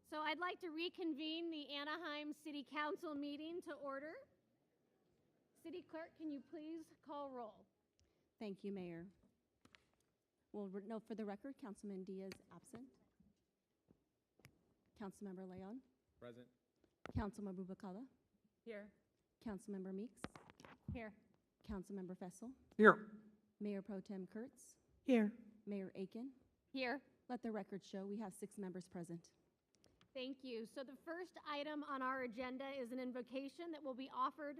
So I'd like to reconvene the Anaheim City Council meeting to order. City Clerk, can you please call roll? Thank you, Mayor. We'll note for the record, Councilman Diaz absent. Councilmember Leon. Present. Councilmember Bacala. Here. Councilmember Meeks. Here. Councilmember Fessel. Here. Mayor Pro Tem Kurtz. Here. Mayor Aiken. Here. Let the record show we have 6 members present. Thank you. So the first item on our agenda is an invocation that will be offered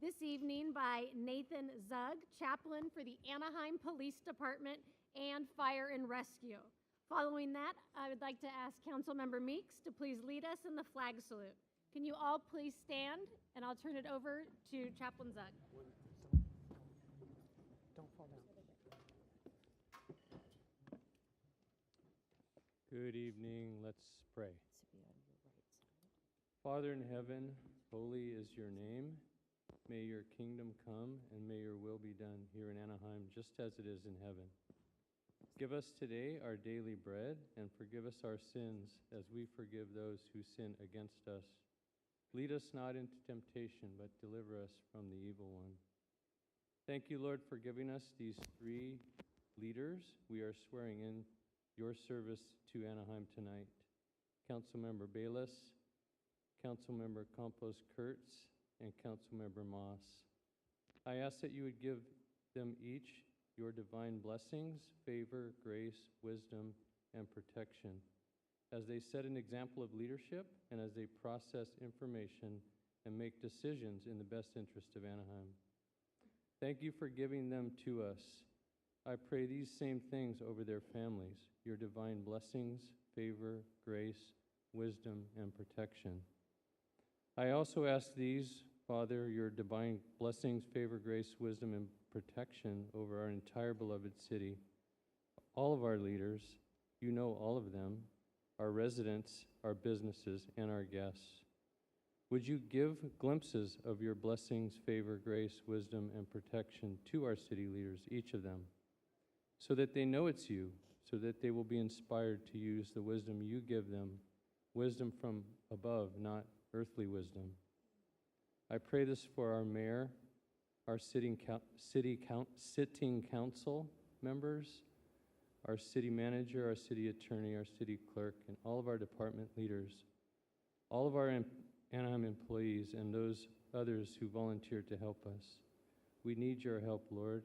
this evening by Nathan Zug, chaplain for the Anaheim Police Department and Fire and Rescue. Following that, I would like to ask Councilmember Meeks to please lead us in the flag salute. Can you all please stand, and I'll turn it over to Chaplain Zug. Don't fall down. Good evening. Let's pray. Father in heaven, holy is your name. May your kingdom come and may your will be done here in Anaheim just as it is in heaven. Give us today our daily bread and forgive us our sins as we forgive those who sin against us. Lead us not into temptation, but deliver us from the evil one. Thank you, Lord, for giving us these 3 leaders. We are swearing in your service to Anaheim tonight. Councilmember Bayless, Councilmember Campos Kurtz, and Councilmember Moss. I ask that you would give them each your divine blessings, favor, grace, wisdom, and protection as they set an example of leadership and as they process information and make decisions in the best interest of Anaheim. Thank you for giving them to us. I pray these same things over their families, your divine blessings, favor, grace, wisdom, and protection. I also ask these, Father, your divine blessings, favor, grace, wisdom, and protection over our entire beloved city. All of our leaders, you know all of them, our residents, our businesses, and our guests. Would you give glimpses of your blessings, favor, grace, wisdom, and protection to our city leaders, each of them, so that they know it's you, so that they will be inspired to use the wisdom you give them, wisdom from above, not earthly wisdom. I pray this for our mayor, our sitting council members, our city manager, our city attorney, our city clerk, and all of our department leaders, all of our Anaheim employees, and those others who volunteer to help us. We need your help, Lord,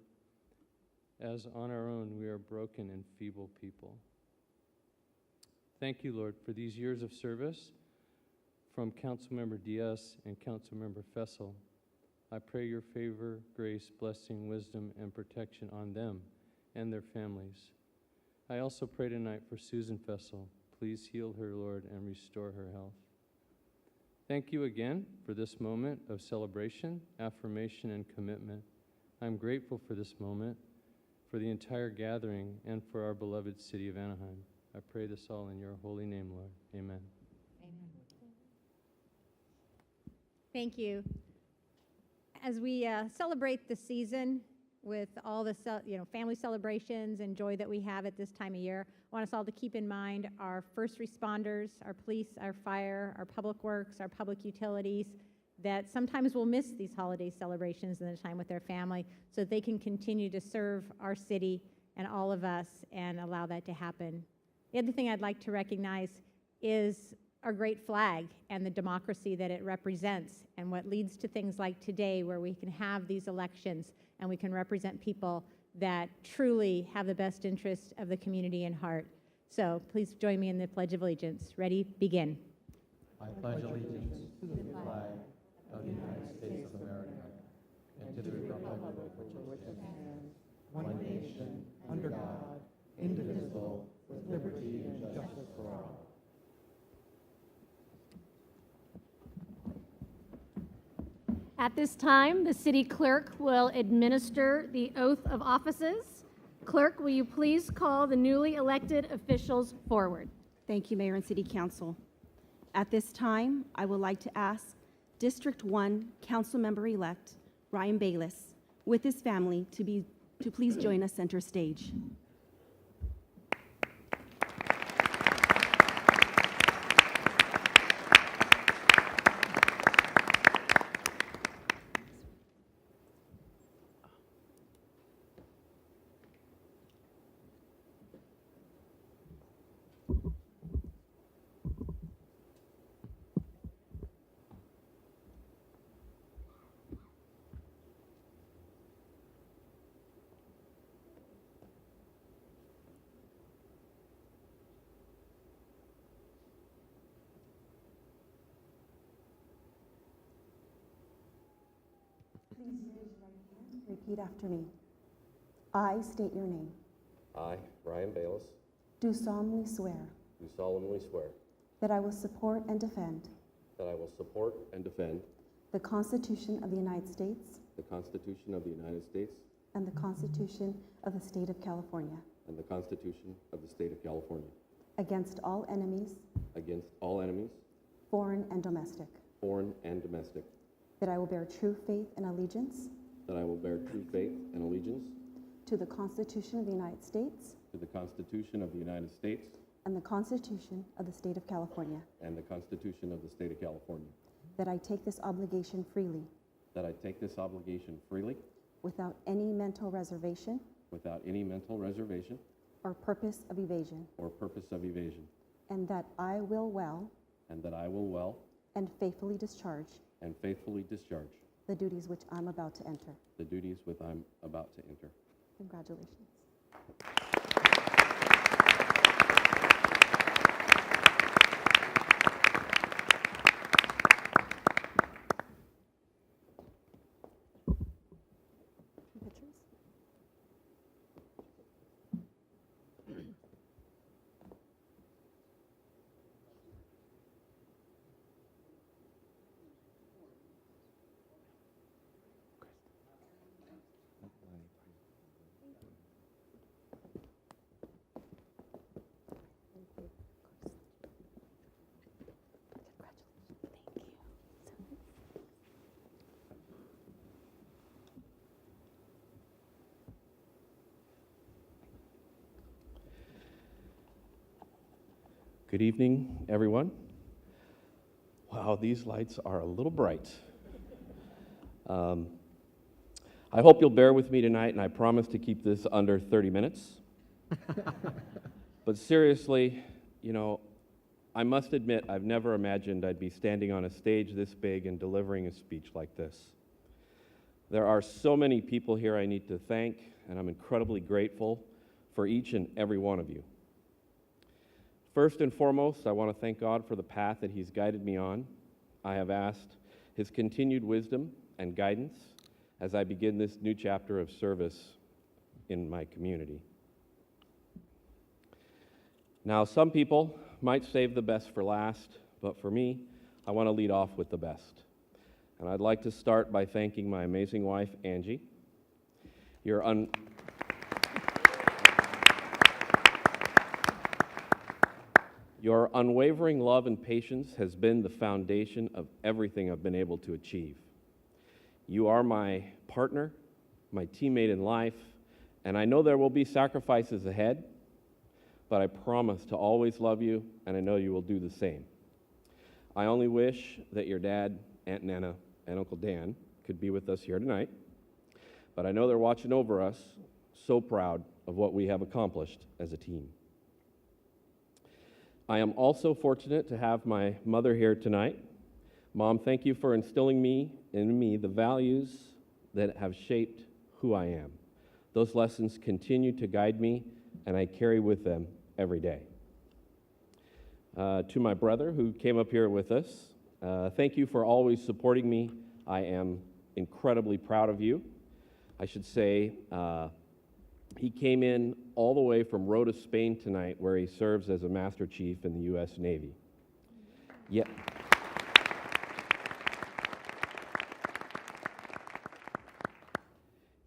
as on our own we are broken and feeble people. Thank you, Lord, for these years of service from Councilmember Diaz and Councilmember Fessel. I pray your favor, grace, blessing, wisdom, and protection on them and their families. I also pray tonight for Susan Fessel. Please heal her, Lord, and restore her health. Thank you again for this moment of celebration, affirmation, and commitment. I'm grateful for this moment, for the entire gathering, and for our beloved city of Anaheim. I pray this all in your holy name, Lord. Amen. Thank you. As we celebrate the season with all the family celebrations and joy that we have at this time of year, I want us all to keep in mind our first responders, our police, our fire, our public works, our public utilities, that sometimes will miss these holiday celebrations and the time with their family so that they can continue to serve our city and all of us and allow that to happen. The other thing I'd like to recognize is our great flag and the democracy that it represents and what leads to things like today where we can have these elections and we can represent people that truly have the best interest of the community in heart. So please join me in the Pledge of Allegiance. Ready? Begin. I pledge allegiance to the flag of the United States of America and to the republic for which it stands, one nation, under God, indivisible, with liberty and justice for all. At this time, the city clerk will administer the oath of offices. Clerk, will you please call the newly elected officials forward? Thank you, Mayor and City Council. At this time, I would like to ask District 1 Councilmember-elect Ryan Bayless with his family to please join us center stage. repeat after me. I state your name. I, Ryan Bayless, Do solemnly swear do solemnly swear that I will support and defend that I will support and defend the Constitution of the United States the Constitution of the United States and the Constitution of the State of California and the Constitution of the State of California against all enemies, against all enemies, foreign and domestic, foreign and domestic, that I will bear true faith and allegiance that I will bear true faith and allegiance to the Constitution of the United States to the Constitution of the United States and the Constitution of the State of California, and the Constitution of the State of California, that I take this obligation freely that I take this obligation freely without any mental reservation without any mental reservation or purpose of evasion, or purpose of evasion, and that I will well and that I will well and faithfully discharge and faithfully discharge the duties which I'm about to enter. the duties which I'm about to enter. Congratulations. Pictures? Good evening, everyone. Wow, these lights are a little bright. I hope you'll bear with me tonight, and I promise to keep this under 30 minutes. But seriously, you know, I must admit I've never imagined I'd be standing on a stage this big and delivering a speech like this. There are so many people here I need to thank, and I'm incredibly grateful for each and every one of you. First and foremost, I want to thank God for the path that He's guided me on. I have asked His continued wisdom and guidance as I begin this new chapter of service in my community. Now, some people might save the best for last, but for me, I want to lead off with the best. And I'd like to start by thanking my amazing wife, Angie. Your unwavering love and patience has been the foundation of everything I've been able to achieve. You are my partner, my teammate in life, and I know there will be sacrifices ahead, but I promise to always love you, and I know you will do the same. I only wish that your dad, Aunt Nana, and Uncle Dan could be with us here tonight, but I know they're watching over us, so proud of what we have accomplished as a team. I am also fortunate to have my mother here tonight. Mom, thank you for instilling in me the values that have shaped who I am. Those lessons continue to guide me, and I carry with them every day. To my brother who came up here with us, thank you for always supporting me. I am incredibly proud of you. I should say, he came in all the way from Rota, Spain tonight, where he serves as a Master Chief in the U.S. Navy. Yeah.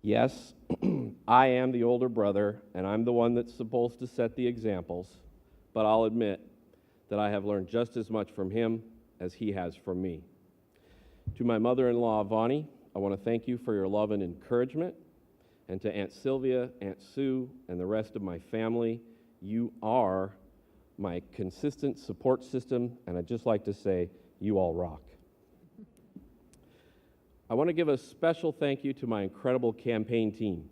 Yes, I am the older brother, and I'm the one that's supposed to set the examples, but I'll admit that I have learned just as much from him as he has from me. To my mother-in-law, Vonnie, I want to thank you for your love and encouragement. And to Aunt Sylvia, Aunt Sue, and the rest of my family, you are my consistent support system, and I'd just like to say, you all rock. I want to give a special thank you to my incredible campaign team.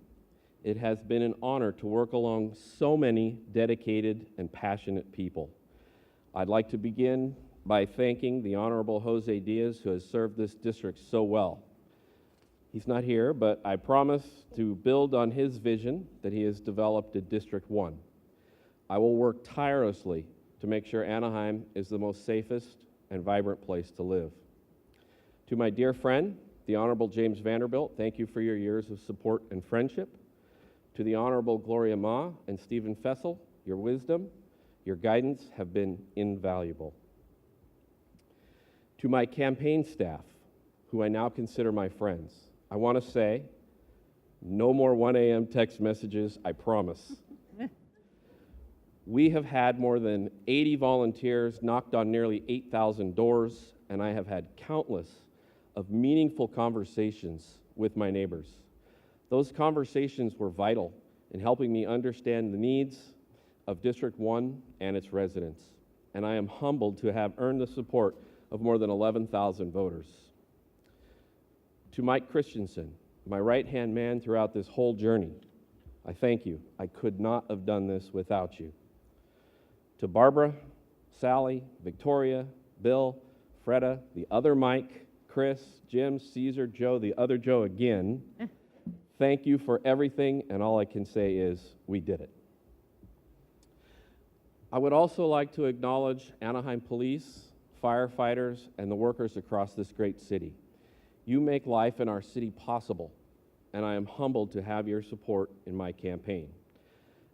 It has been an honor to work along so many dedicated and passionate people. I'd like to begin by thanking the Honorable Jose Diaz, who has served this district so well. He's not here, but I promise to build on his vision that he has developed at District 1. I will work tirelessly to make sure Anaheim is the most safest and vibrant place to live. To my dear friend, the Honorable James Vanderbilt, thank you for your years of support and friendship. To the Honorable Gloria Ma and Stephen Fessel, your wisdom, your guidance have been invaluable. To my campaign staff, who I now consider my friends, I want to say, no more 1 a.m. text messages, I promise. We have had more than 80 volunteers, knocked on nearly 8,000 doors, and I have had countless of meaningful conversations with my neighbors. Those conversations were vital in helping me understand the needs of District 1 and its residents, and I am humbled to have earned the support of more than 11,000 voters. To Mike Christensen, my right-hand man throughout this whole journey, I thank you. I could not have done this without you. To Barbara, Sally, Victoria, Bill, Freda, the other Mike, Chris, Jim, Caesar, Joe, the other Joe again, thank you for everything, and all I can say is we did it. I would also like to acknowledge Anaheim Police, firefighters, and the workers across this great city. You make life in our city possible, and I am humbled to have your support in my campaign.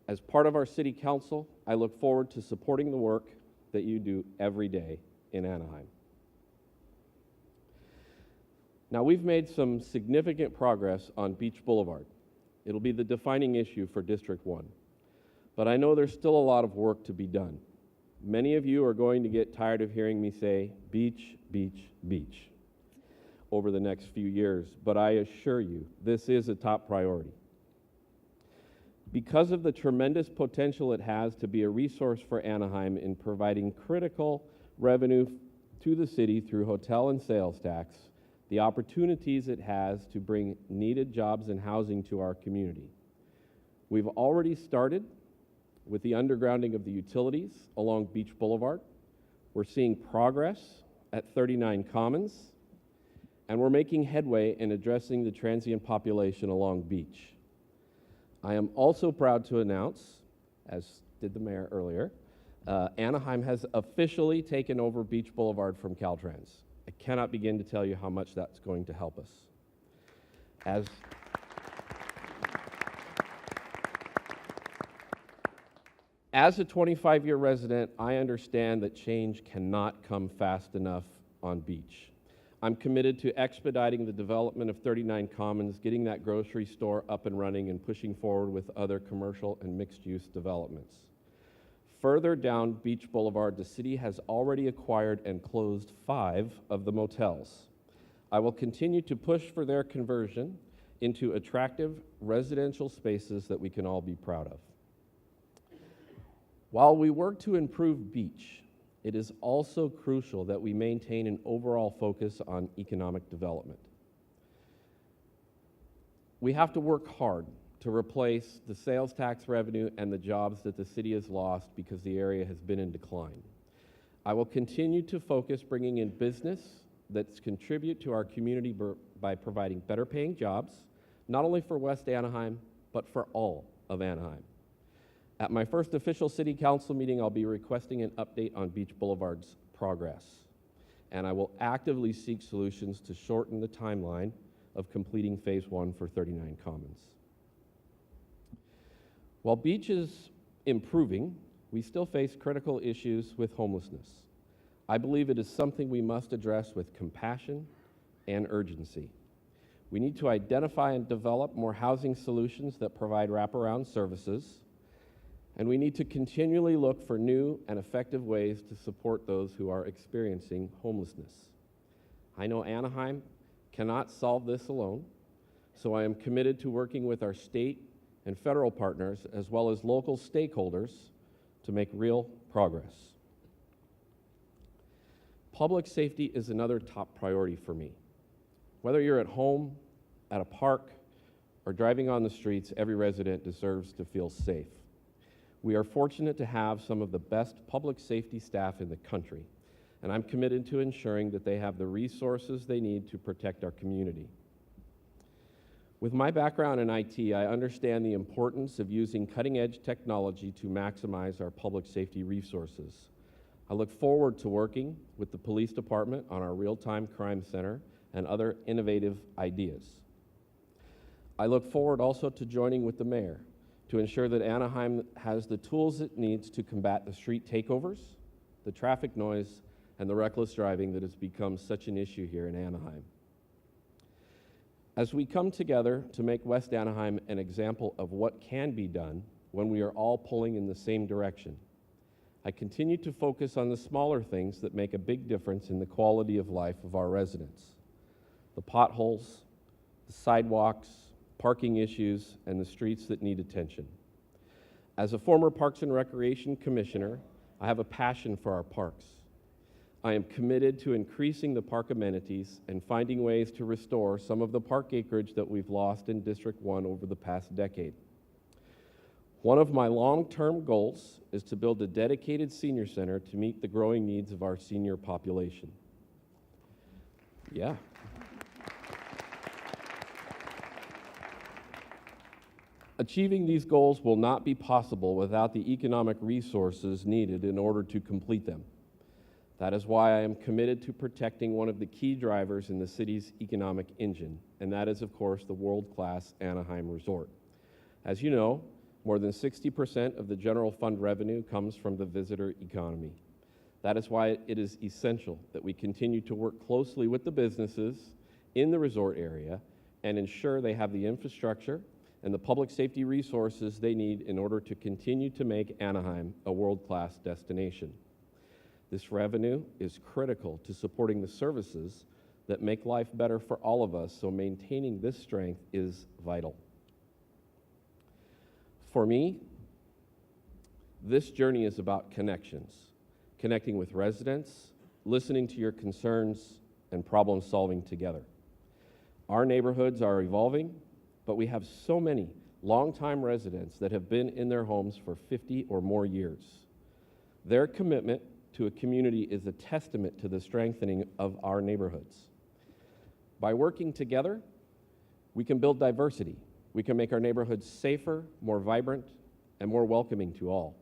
As part of our city council, I look forward to supporting the work that you do every day in Anaheim. Now, we've made some significant progress on Beach Boulevard. It'll be the defining issue for District 1. But I know there's still a lot of work to be done. Many of you are going to get tired of hearing me say beach, beach, beach over the next few years, but I assure you, this is a top priority. Because of the tremendous potential it has to be a resource for Anaheim in providing critical revenue to the city through hotel and sales tax, the opportunities it has to bring needed jobs and housing to our community. We've already started with the undergrounding of the utilities along Beach Boulevard. We're seeing progress at 39 Commons, and we're making headway in addressing the transient population along Beach. I am also proud to announce, as did the mayor earlier, Anaheim has officially taken over Beach Boulevard from Caltrans. I cannot begin to tell you how much that's going to help us. As a 25-year resident, I understand that change cannot come fast enough on Beach. I'm committed to expediting the development of 39 Commons, getting that grocery store up and running, and pushing forward with other commercial and mixed-use developments. Further down Beach Boulevard, the city has already acquired and closed 5 of the motels. I will continue to push for their conversion into attractive residential spaces that we can all be proud of. While we work to improve Beach, it is also crucial that we maintain an overall focus on economic development. We have to work hard to replace the sales tax revenue and the jobs that the city has lost because the area has been in decline. I will continue to focus bringing in business that contribute to our community by providing better paying jobs, not only for West Anaheim, but for all of Anaheim. At my first official city council meeting, I'll be requesting an update on Beach Boulevard's progress, and I will actively seek solutions to shorten the timeline of completing Phase 1 for 39 Commons. While Beach is improving, we still face critical issues with homelessness. I believe it is something we must address with compassion and urgency. We need to identify and develop more housing solutions that provide wraparound services, and we need to continually look for new and effective ways to support those who are experiencing homelessness. I know Anaheim cannot solve this alone, so I am committed to working with our state and federal partners, as well as local stakeholders, to make real progress. Public safety is another top priority for me. Whether you're at home, at a park, or driving on the streets, every resident deserves to feel safe. We are fortunate to have some of the best public safety staff in the country, and I'm committed to ensuring that they have the resources they need to protect our community. With my background in IT, I understand the importance of using cutting-edge technology to maximize our public safety resources. I look forward to working with the police department on our real-time crime center and other innovative ideas. I look forward also to joining with the mayor to ensure that Anaheim has the tools it needs to combat the street takeovers, the traffic noise, and the reckless driving that has become such an issue here in Anaheim. As we come together to make West Anaheim an example of what can be done when we are all pulling in the same direction, I continue to focus on the smaller things that make a big difference in the quality of life of our residents. The potholes, the sidewalks, parking issues, and the streets that need attention. As a former Parks and Recreation Commissioner, I have a passion for our parks. I am committed to increasing the park amenities and finding ways to restore some of the park acreage that we've lost in District 1 over the past decade. One of my long-term goals is to build a dedicated senior center to meet the growing needs of our senior population. Yeah. Achieving these goals will not be possible without the economic resources needed in order to complete them. That is why I am committed to protecting one of the key drivers in the city's economic engine, and that is, of course, the world-class Anaheim Resort. As you know, more than 60% of the general fund revenue comes from the visitor economy. That is why it is essential that we continue to work closely with the businesses in the resort area and ensure they have the infrastructure and the public safety resources they need in order to continue to make Anaheim a world-class destination. This revenue is critical to supporting the services that make life better for all of us, so maintaining this strength is vital. For me, this journey is about connections, connecting with residents, listening to your concerns, and problem solving together. Our neighborhoods are evolving, but we have so many longtime residents that have been in their homes for 50 or more years. Their commitment to a community is a testament to the strengthening of our neighborhoods. By working together, we can build diversity. We can make our neighborhoods safer, more vibrant, and more welcoming to all.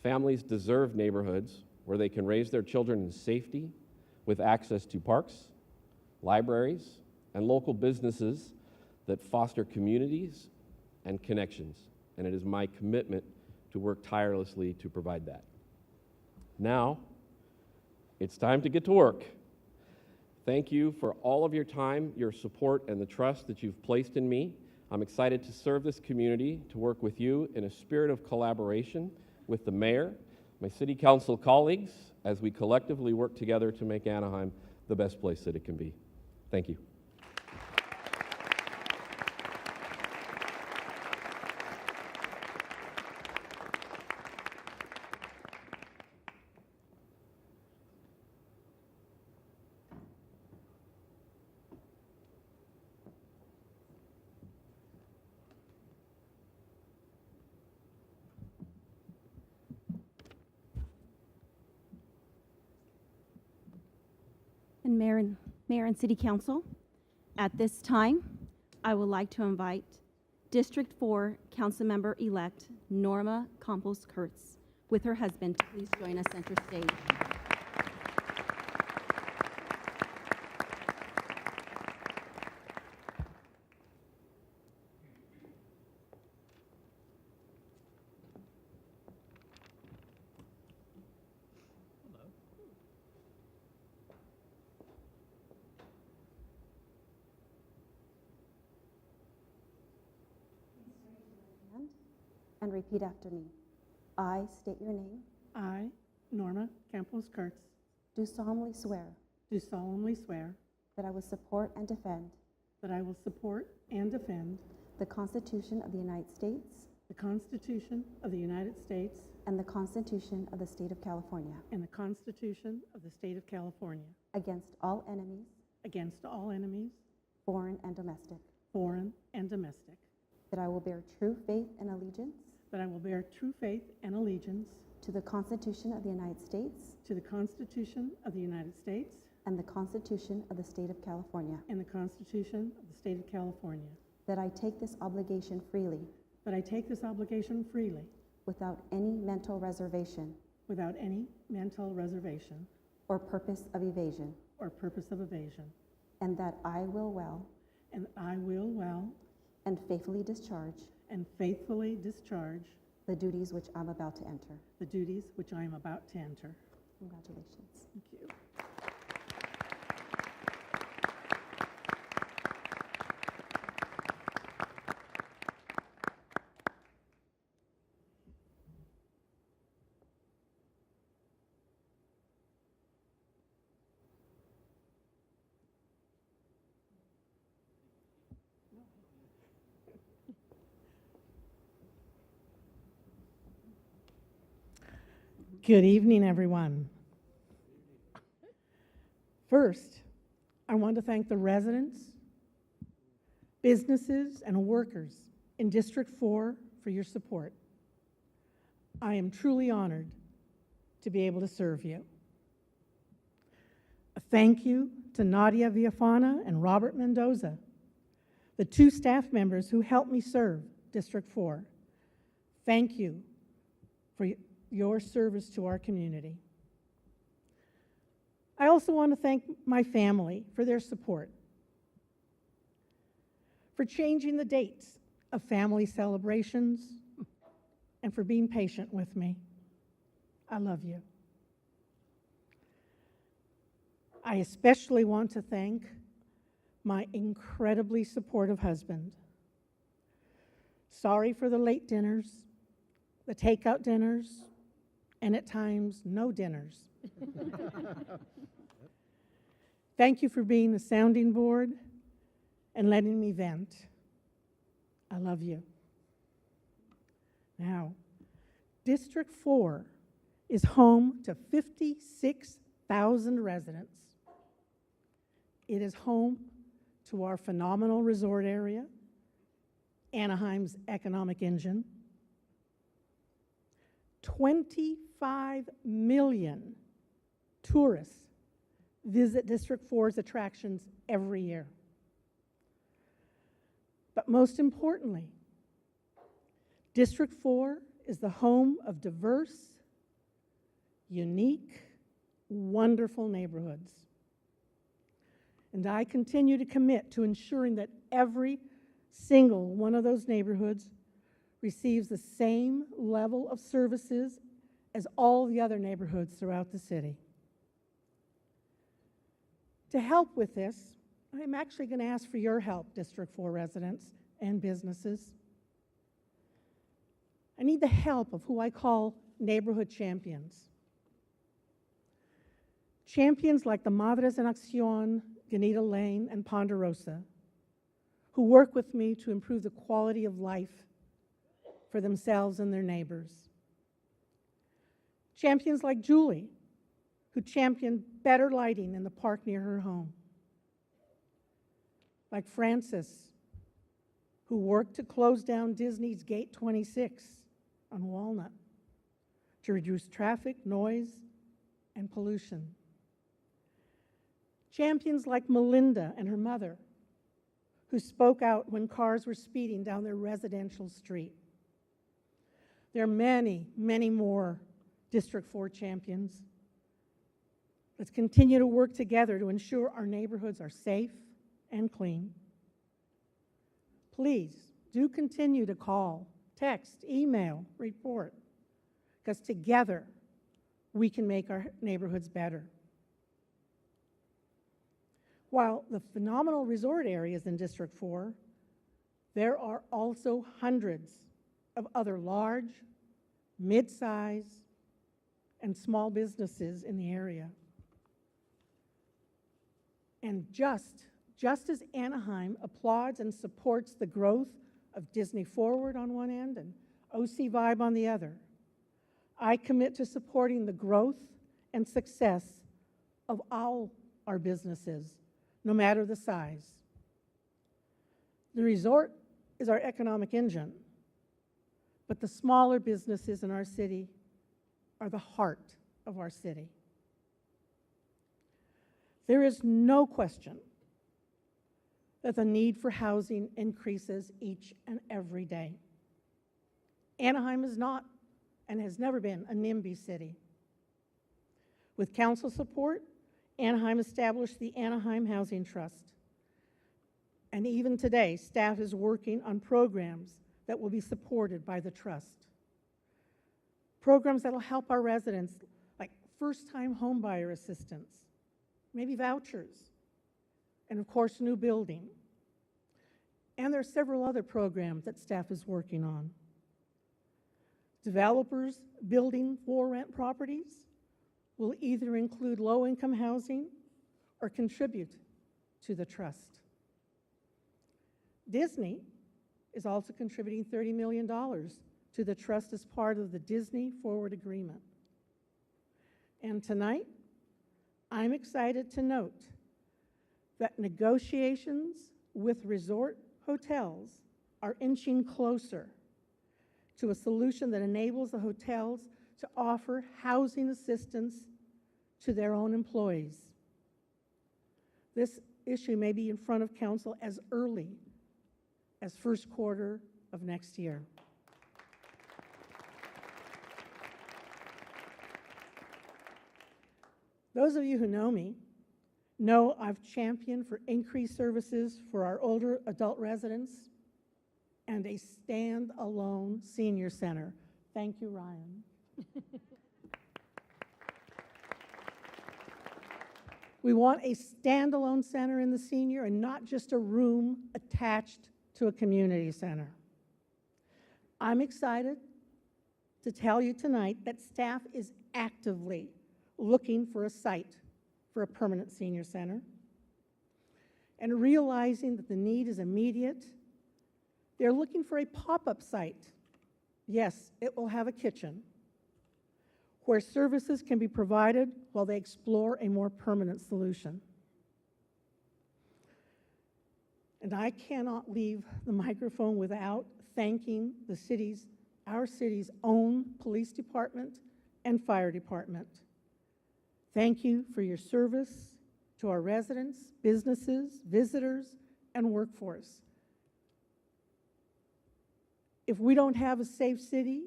Families deserve neighborhoods where they can raise their children in safety with access to parks, libraries, and local businesses that foster communities and connections. And it is my commitment to work tirelessly to provide that. Now, it's time to get to work. Thank you for all of your time, your support, and the trust that you've placed in me. I'm excited to serve this community, to work with you in a spirit of collaboration with the mayor, my city council colleagues, as we collectively work together to make Anaheim the best place that it can be. Thank you. And Mayor and City Council, at this time, I would like to invite District 4 Councilmember-elect Norma Campos-Kurtz with her husband to please join us center stage. And repeat after me. I state your name, I, Norma Campos-Kurtz, do solemnly swear do solemnly swear that I will support and defend that I will support and defend the Constitution of the United States the Constitution of the United States and the Constitution of the State of California and the Constitution of the State of California against all enemies, against all enemies, foreign and domestic, foreign and domestic, that I will bear true faith and allegiance that I will bear true faith and allegiance to the Constitution of the United States to the Constitution of the United States and the Constitution of the State of California, and the Constitution of the State of California, that I take this obligation freely that I take this obligation freely without any mental reservation without any mental reservation or purpose of evasion, or purpose of evasion, and that I will well and I will well and faithfully discharge and faithfully discharge the duties which I'm about to enter. the duties which I am about to enter. Congratulations. Thank you. Good evening, everyone. First, I want to thank the residents, businesses, and workers in District 4 for your support. I am truly honored to be able to serve you. A thank you to Nadia Villafana and Robert Mendoza, the two staff members who helped me serve District 4. Thank you for your service to our community. I also want to thank my family for their support, for changing the dates of family celebrations, and for being patient with me. I love you. I especially want to thank my incredibly supportive husband. Sorry for the late dinners, the takeout dinners, and at times, no dinners. Thank you for being the sounding board and letting me vent. I love you. Now, District 4 is home to 56,000 residents. It is home to our phenomenal resort area, Anaheim's economic engine. 25 million tourists visit District 4's attractions every year. But most importantly, District 4 is the home of diverse, unique, wonderful neighborhoods. And I continue to commit to ensuring that every single one of those neighborhoods receives the same level of services as all the other neighborhoods throughout the city. To help with this, I'm actually going to ask for your help, District 4 residents and businesses. I need the help of who I call neighborhood champions. Champions like the Madres en Acción, Ganita Lane, and Ponderosa, who work with me to improve the quality of life for themselves and their neighbors. Champions like Julie, who championed better lighting in the park near her home. Like Francis, who worked to close down Disney's Gate 26 on Walnut to reduce traffic, noise, and pollution. Champions like Melinda and her mother, who spoke out when cars were speeding down their residential street. There are many, many more District 4 champions. Let's continue to work together to ensure our neighborhoods are safe and clean. Please do continue to call, text, email, report, because together we can make our neighborhoods better. While the phenomenal resort areas in District 4, there are also hundreds of other large, mid-size, and small businesses in the area. And just as Anaheim applauds and supports the growth of Disney Forward on one end and OC Vibe on the other, I commit to supporting the growth and success of all our businesses, no matter the size. The resort is our economic engine, but the smaller businesses in our city are the heart of our city. There is no question that the need for housing increases each and every day. Anaheim is not and has never been a NIMBY city. With council support, Anaheim established the Anaheim Housing Trust. And even today, staff is working on programs that will be supported by the trust. Programs that will help our residents, like first-time homebuyer assistance, maybe vouchers, and of course, new building. And there are several other programs that staff is working on. Developers building for-rent properties will either include low-income housing or contribute to the trust. Disney is also contributing $30 million to the trust as part of the Disney Forward Agreement. And tonight, I'm excited to note that negotiations with resort hotels are inching closer to a solution that enables the hotels to offer housing assistance to their own employees. This issue may be in front of council as early as first quarter of next year. Those of you who know me know I've championed for increased services for our older adult residents and a stand-alone senior center. Thank you, Ryan. We want a standalone center in the senior and not just a room attached to a community center. I'm excited to tell you tonight that staff is actively looking for a site for a permanent senior center. And realizing that the need is immediate, they're looking for a pop-up site. Yes, it will have a kitchen where services can be provided while they explore a more permanent solution. And I cannot leave the microphone without thanking our city's own police department and fire department. Thank you for your service to our residents, businesses, visitors, and workforce. If we don't have a safe city,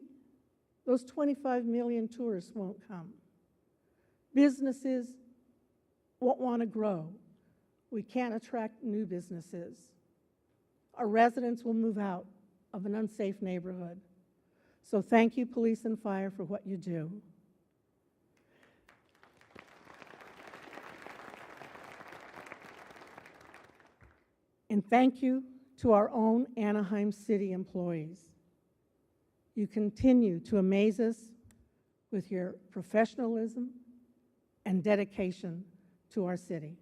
those 25 million tourists won't come. Businesses won't want to grow. We can't attract new businesses. Our residents will move out of an unsafe neighborhood. So thank you, police and fire, for what you do. And thank you to our own Anaheim City employees. You continue to amaze us with your professionalism and dedication to our city.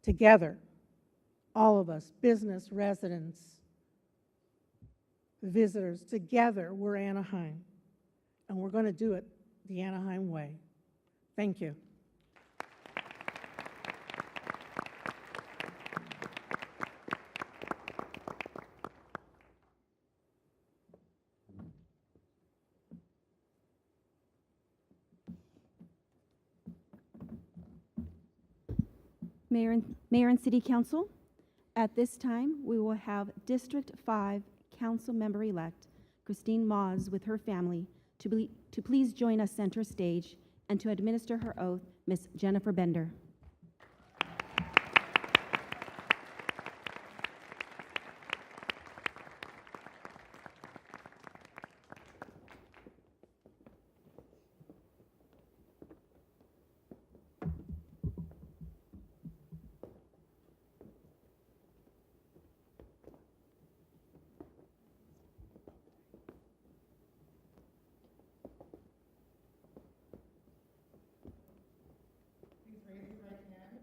Together, all of us, business, residents, visitors, together we're Anaheim, and we're going to do it the Anaheim way. Thank you. Mayor and City Council, at this time, we will have District 5 Council Member-elect Christine Moz with her family to please join us center stage and to administer her oath, Ms. Jennifer Bender.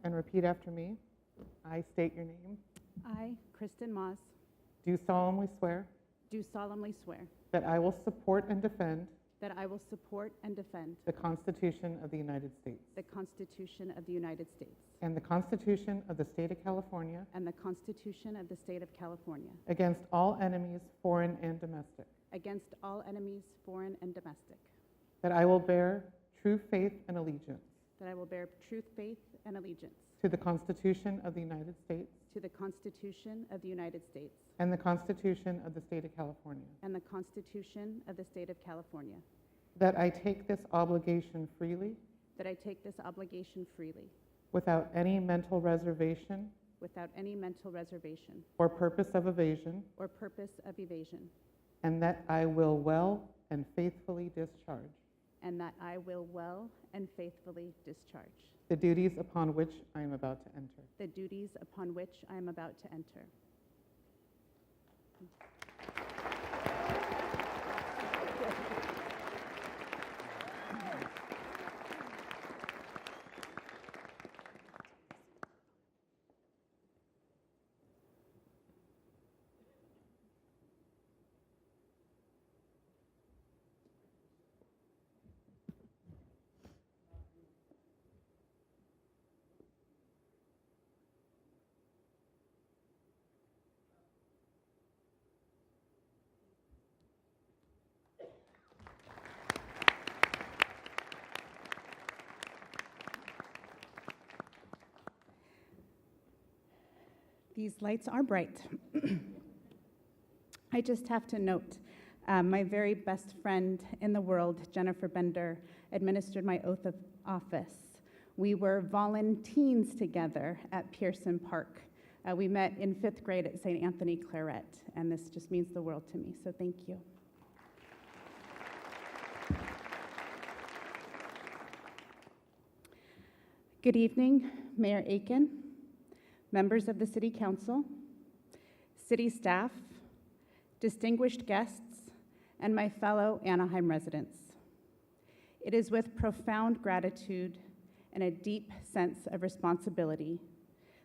And repeat after me. I state your name. I, Kristen Moss, Do solemnly swear do solemnly swear that I will support and defend that I will support and defend the Constitution of the United States the Constitution of the United States and the Constitution of the State of California and the Constitution of the State of California against all enemies, foreign and domestic, against all enemies, foreign and domestic, that I will bear true faith and allegiance that I will bear true faith and allegiance to the Constitution of the United States to the Constitution of the United States and the Constitution of the State of California, and the Constitution of the State of California, that I take this obligation freely that I take this obligation freely, without any mental reservation without any mental reservation or purpose of evasion, or purpose of evasion, and that I will well and faithfully discharge and that I will well and faithfully discharge the duties upon which I am about to enter. the duties upon which I am about to enter. These lights are bright. I just have to note, my very best friend in the world, Jennifer Bender, administered my oath of office. We were volunteers together at Pearson Park. We met in 5th grade at St. Anthony Claret, and this just means the world to me, so thank you. Good evening, Mayor Aiken, members of the City Council, city staff, distinguished guests, and my fellow Anaheim residents. It is with profound gratitude and a deep sense of responsibility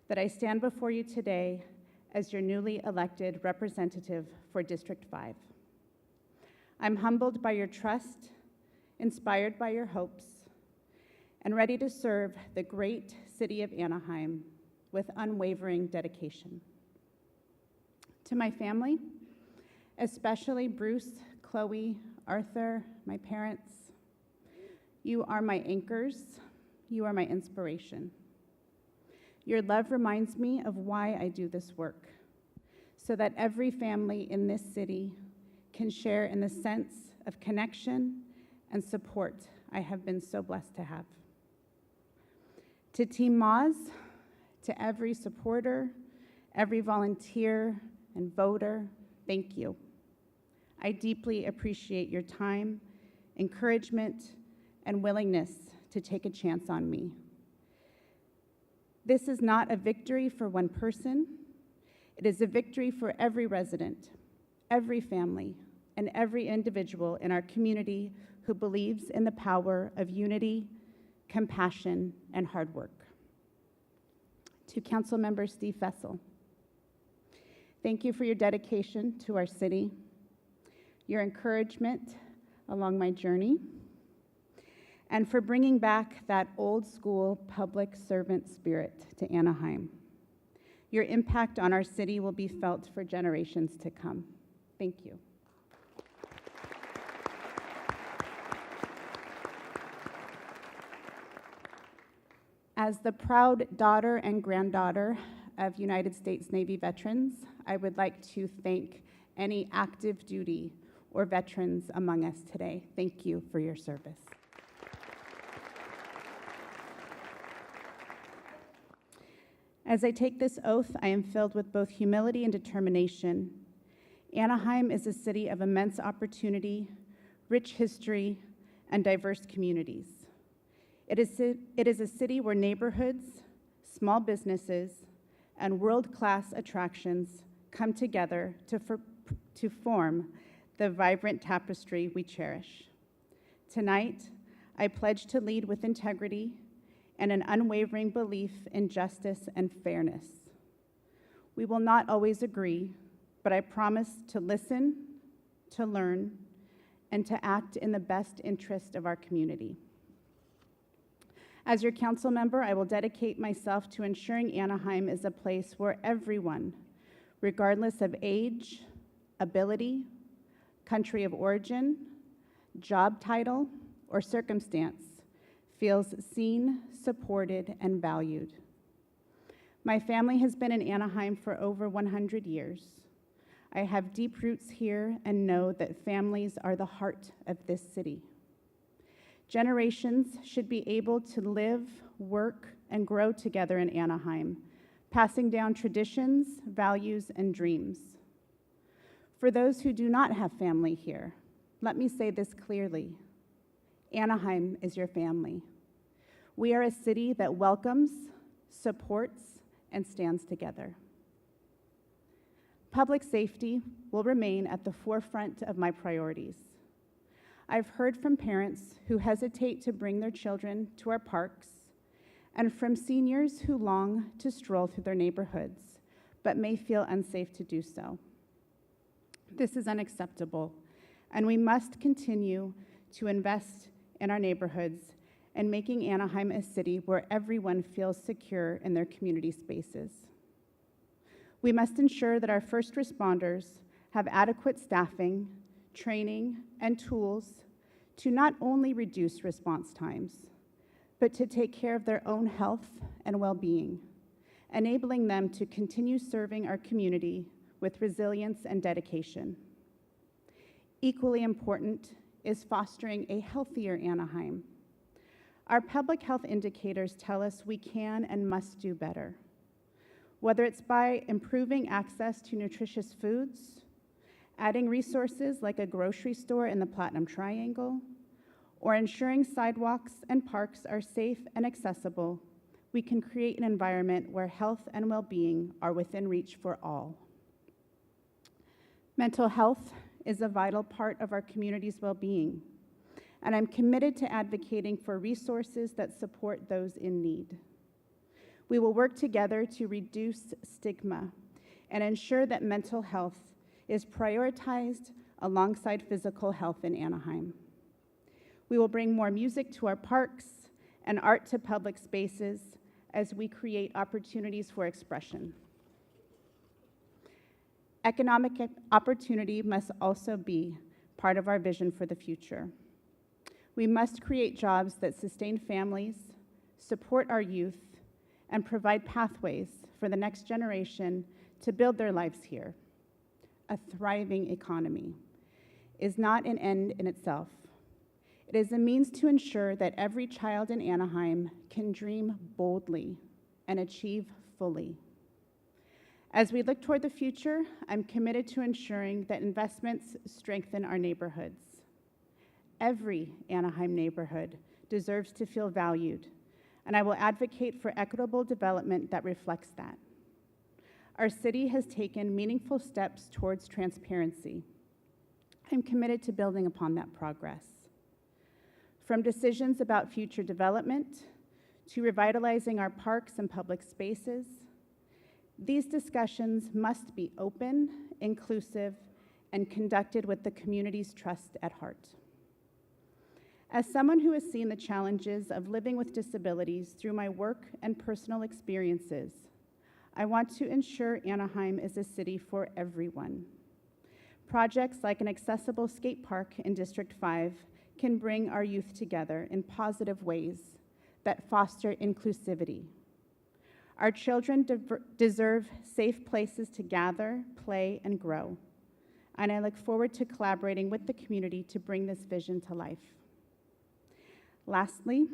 that I stand before you today as your newly elected representative for District 5. I'm humbled by your trust, inspired by your hopes, and ready to serve the great city of Anaheim with unwavering dedication. To my family, especially Bruce, Chloe, Arthur, my parents, you are my anchors, you are my inspiration. Your love reminds me of why I do this work, so that every family in this city can share in the sense of connection and support I have been so blessed to have. To Team Moz, to every supporter, every volunteer and voter, thank you. I deeply appreciate your time, encouragement, and willingness to take a chance on me. This is not a victory for one person. It is a victory for every resident, every family, and every individual in our community who believes in the power of unity, compassion, and hard work. To Councilmember Steve Fessel, thank you for your dedication to our city, your encouragement along my journey, and for bringing back that old school public servant spirit to Anaheim. Your impact on our city will be felt for generations to come. Thank you. As the proud daughter and granddaughter of United States Navy veterans, I would like to thank any active duty or veterans among us today. Thank you for your service. As I take this oath, I am filled with both humility and determination. Anaheim is a city of immense opportunity, rich history, and diverse communities. It is a city where neighborhoods, small businesses, and world-class attractions come together to form the vibrant tapestry we cherish. Tonight, I pledge to lead with integrity and an unwavering belief in justice and fairness. We will not always agree, but I promise to listen, to learn, and to act in the best interest of our community. As your council member, I will dedicate myself to ensuring Anaheim is a place where everyone, regardless of age, ability, country of origin, job title, or circumstance, feels seen, supported, and valued. My family has been in Anaheim for over 100 years. I have deep roots here and know that families are the heart of this city. Generations should be able to live, work, and grow together in Anaheim, passing down traditions, values, and dreams. For those who do not have family here, let me say this clearly. Anaheim is your family. We are a city that welcomes, supports, and stands together. Public safety will remain at the forefront of my priorities. I've heard from parents who hesitate to bring their children to our parks, and from seniors who long to stroll through their neighborhoods, but may feel unsafe to do so. This is unacceptable, and we must continue to invest in our neighborhoods and making Anaheim a city where everyone feels secure in their community spaces. We must ensure that our first responders have adequate staffing, training, and tools to not only reduce response times, but to take care of their own health and well-being, enabling them to continue serving our community with resilience and dedication. Equally important is fostering a healthier Anaheim. Our public health indicators tell us we can and must do better, whether it's by improving access to nutritious foods, adding resources like a grocery store in the Platinum Triangle, or ensuring sidewalks and parks are safe and accessible. We can create an environment where health and well-being are within reach for all. Mental health is a vital part of our community's well-being, and I'm committed to advocating for resources that support those in need. We will work together to reduce stigma and ensure that mental health is prioritized alongside physical health in Anaheim. We will bring more music to our parks and art to public spaces as we create opportunities for expression. Economic opportunity must also be part of our vision for the future. We must create jobs that sustain families, support our youth, and provide pathways for the next generation to build their lives here. A thriving economy is not an end in itself. It is a means to ensure that every child in Anaheim can dream boldly and achieve fully. As we look toward the future, I'm committed to ensuring that investments strengthen our neighborhoods. Every Anaheim neighborhood deserves to feel valued, and I will advocate for equitable development that reflects that. Our city has taken meaningful steps towards transparency. I'm committed to building upon that progress. From decisions about future development to revitalizing our parks and public spaces, these discussions must be open, inclusive, and conducted with the community's trust at heart. As someone who has seen the challenges of living with disabilities through my work and personal experiences, I want to ensure Anaheim is a city for everyone. Projects like an accessible skate park in District 5 can bring our youth together in positive ways that foster inclusivity. Our children deserve safe places to gather, play, and grow, and I look forward to collaborating with the community to bring this vision to life. Lastly,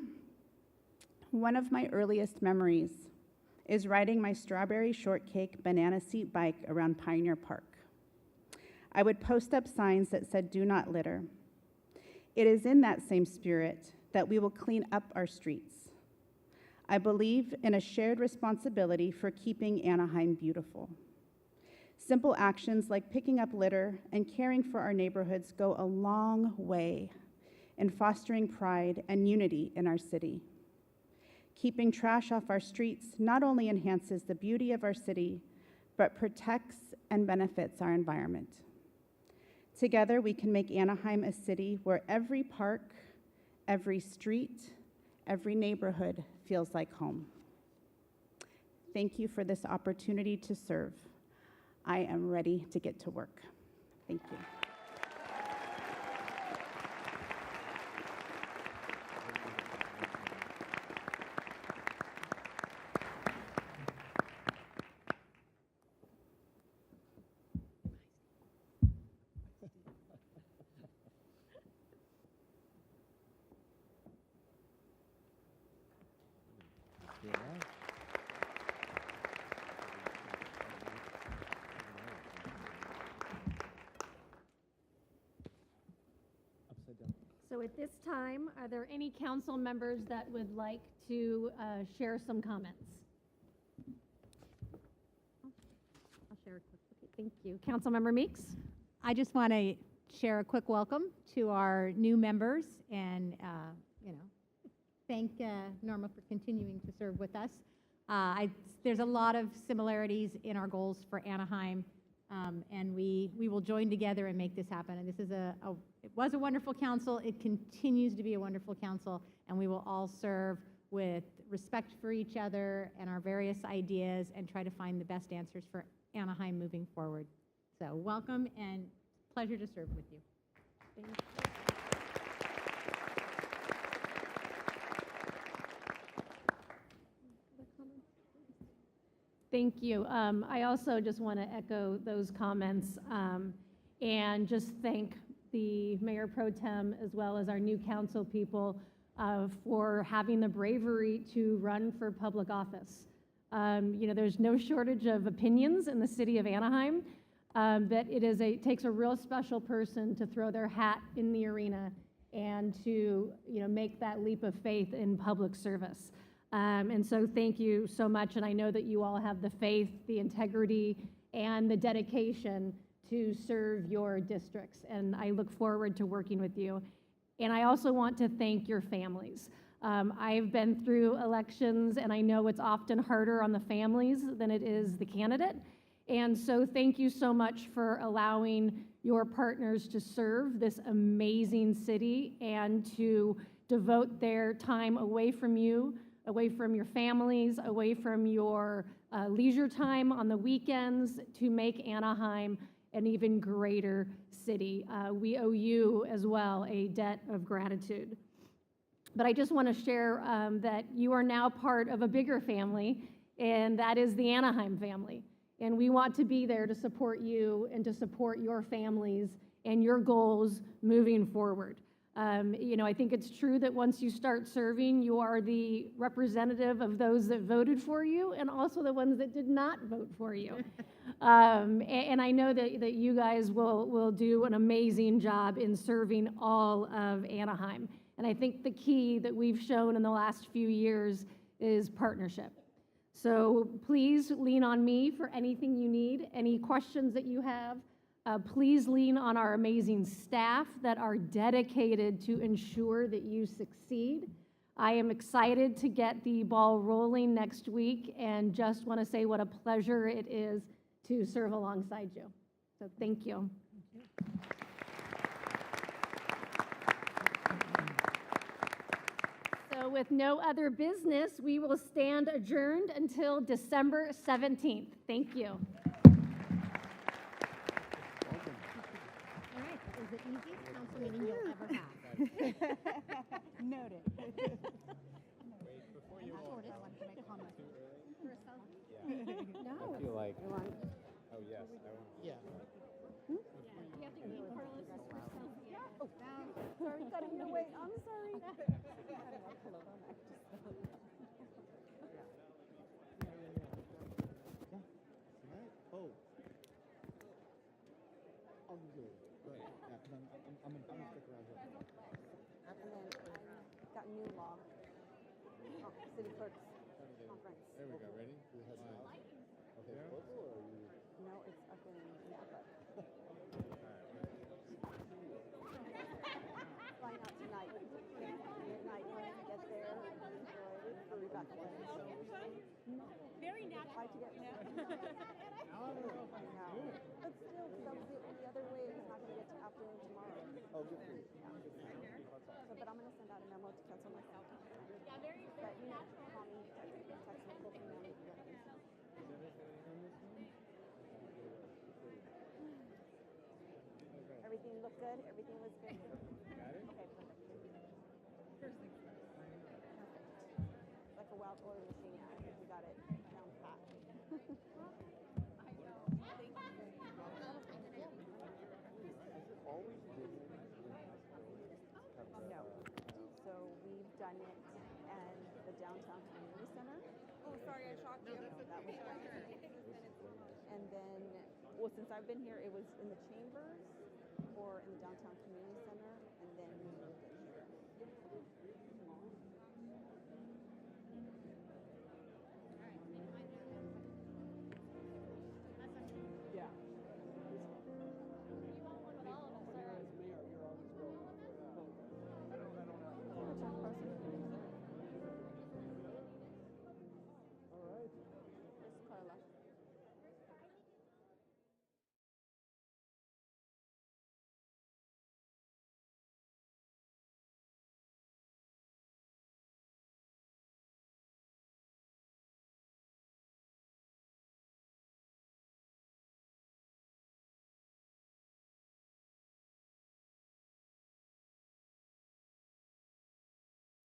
one of my earliest memories is riding my strawberry shortcake banana seat bike around Pioneer Park. I would post up signs that said, "Do not litter." It is in that same spirit that we will clean up our streets. I believe in a shared responsibility for keeping Anaheim beautiful. Simple actions like picking up litter and caring for our neighborhoods go a long way in fostering pride and unity in our city. Keeping trash off our streets not only enhances the beauty of our city, but protects and benefits our environment. Together, we can make Anaheim a city where every park, every street, every neighborhood feels like home. Thank you for this opportunity to serve. I am ready to get to work. Thank you. So at this time, are there any council members that would like to share some comments? I'll share a quick. Okay, thank you. Councilmember Meeks? I just want to share a quick welcome to our new members and, thank Norma for continuing to serve with us. There's a lot of similarities in our goals for Anaheim, and we will join together and make this happen. And this is it was a wonderful council. It continues to be a wonderful council, and we will all serve with respect for each other and our various ideas and try to find the best answers for Anaheim moving forward. So welcome and pleasure to serve with you. Thank you. Thank you. I also just want to echo those comments and just thank the Mayor Pro Tem as well as our new council people for having the bravery to run for public office. There's no shortage of opinions in the city of Anaheim, but it takes a real special person to throw their hat in the arena and to make that leap of faith in public service. And so thank you so much, and I know that you all have the faith, the integrity, and the dedication to serve your districts, and I look forward to working with you. And I also want to thank your families. I've been through elections, and I know it's often harder on the families than it is the candidate, and so thank you so much for allowing your partners to serve this amazing city and to devote their time away from you, away from your families, away from your leisure time on the weekends to make Anaheim an even greater city. We owe you as well a debt of gratitude. But I just want to share that you are now part of a bigger family, and that is the Anaheim family. And we want to be there to support you and to support your families and your goals moving forward. I think it's true that once you start serving, you are the representative of those that voted for you and also the ones that did not vote for you. And I know that you guys will do an amazing job in serving all of Anaheim. And I think the key that we've shown in the last few years is partnership. So please lean on me for anything you need, any questions that you have. Please lean on our amazing staff that are dedicated to ensure that you succeed. I am excited to get the ball rolling next week and just want to say what a pleasure it is to serve alongside you. So thank you. So with no other business, we will stand adjourned until December 17th. Thank you. Is the easiest council meeting you'll ever have. Noted. Before you all I want to make a comment. I feel like, oh yes, I want. You have to keep Carlos as first selfie. Sorry, cutting your weight. I'm sorry. Got new law. City clerk's conference. There we go, ready? Okay, local or are you? No, it's up in Napa. Flying out tonight. Midnight when we get there. Enjoy. We'll be back very natural. Try to get no. But still, because the other way is not going to get to afternoon tomorrow. Oh, good for you. So, but I'm going to send out a memo to cancel myself. Yeah, very good. But, call me, text me, call me, Everything looked good? Everything was good? Got it? Okay, perfect. First things first. Perfect. Like a wild order machine. I think we got it down pat. No. So we've done it and the downtown community center. Oh, sorry, I shocked you. No, that was and then, well, since I've been here, it was in the chambers or in the downtown community center.